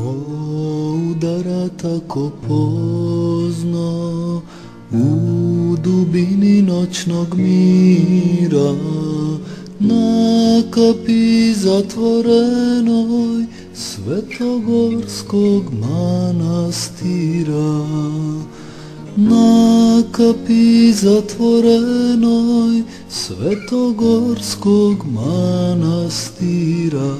Ko udara tako pozno u dubini noćnog mira, na kapi zatvorenoj Svetogorskog manastira. Na kapi zatvorenoj Svetogorskog manastira.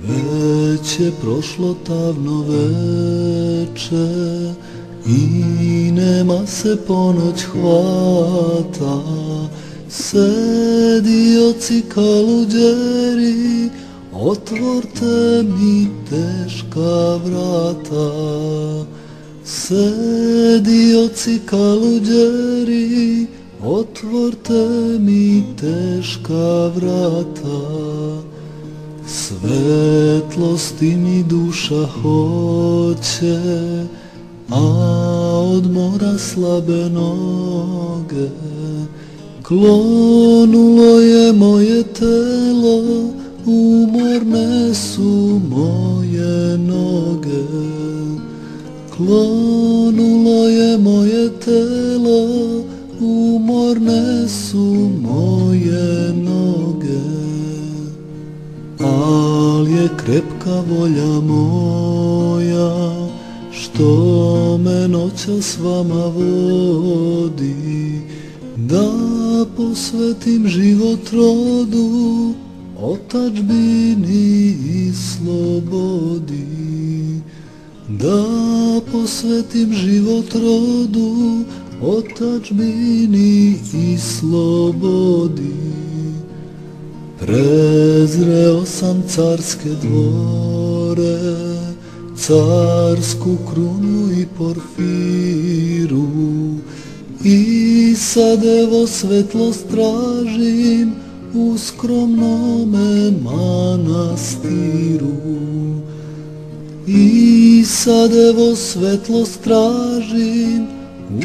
Već je prošlo tamno veče i nema se ponoć hvata. Sedioci kaluđeri, otvorte mi teška vrata. Sedioci kaluđeri, otvorte mi teška vrata. Svetlosti mi duša hoće, a od mora slabe noge. Klonulo je moje telo, umorne su moje noge. Klonulo je moje telo, umorne su moje noge. Al je krepka volja moja, što me noća s vama vodi, da posvetim život rodu, otadžbini i slobodi. Da posvetim život rodu, otadžbini i slobodi. Prezreo sam carske dvore, carsku krunu i porfiru, i sad evo svetlost tražim u skromnome manastiru. I sad evo svetlost tražim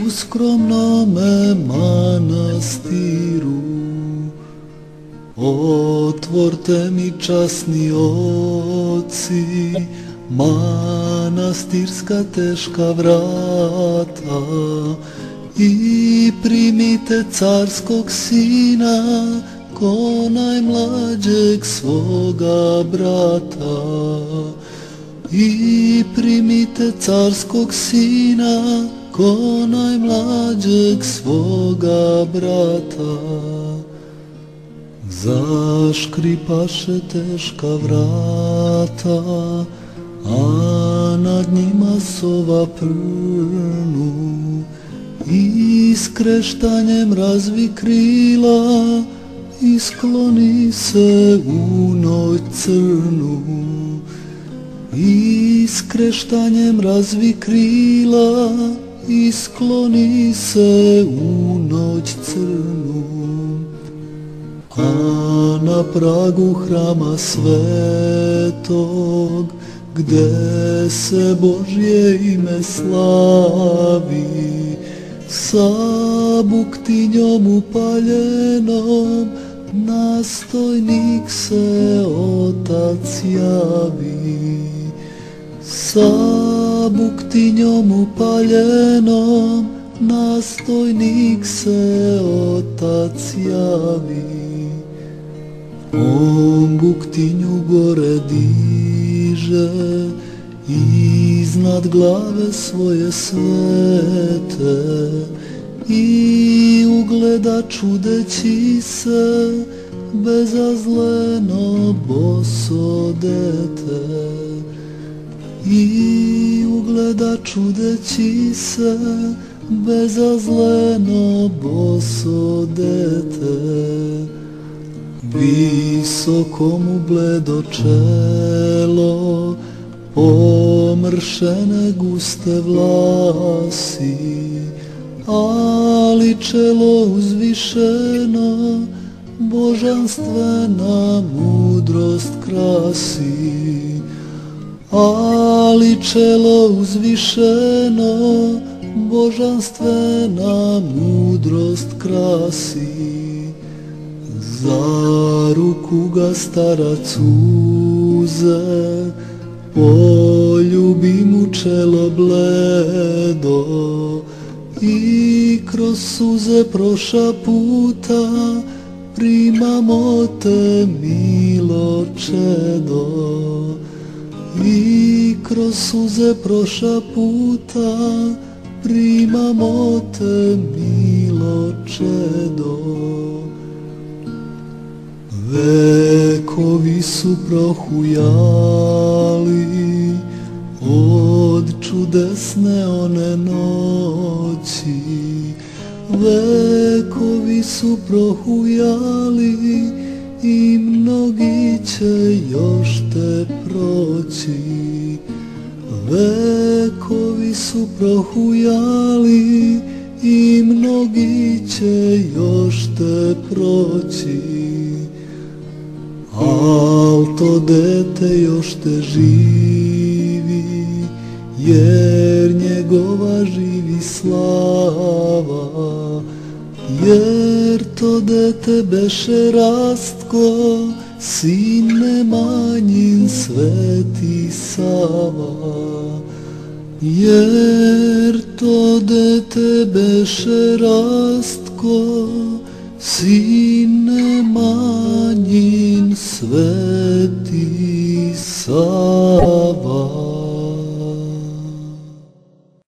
u skromnome manastiru. Otvorte mi, časni oci, manastirska teška vrata i primite carskog sina ko najmlađeg svoga brata. I primite carskog sina ko najmlađeg svoga brata. Zaškripaše teška vrata, a nad njima sova prnu, i s kreštanjem razvi krila i skloni se u noć crnu. I s kreštanjem razvi krila i skloni se u noć crnu. A na pragu hrama svetog, gde se Božje ime slavi, sa buktinjom upaljenom nastojnik se Otac javi. Sa buktinjom upaljenom nastojnik se Otac javi. On buktinju gore diže, iznad glave svoje svete, i ugleda čudeći se bezazleno boso dete. I ugleda čudeći se bezazleno boso dete. Visoko mu bledo čelo, pomršene guste vlasi, ali čelo uzvišeno božanstvena mudrost krasi. Ali čelo uzvišeno božanstvena mudrost krasi. Za ruku ga starac uze, poljubim u čelo bledo i kroz suze proša puta primamo te, milo čedo. I kroz suze proša puta primamo te, milo čedo. Vekovi su prohujali od čudesne one noći, vekovi su prohujali i mnogi će još te proći. Vekovi su prohujali i mnogi će još te proći. Al to dete još te živi, jer njegova živi slava. Jer to dete beše Rastko, sin Nemanjin, Sveti Sava. Jer to dete beše Rastko, sin Nemanjin,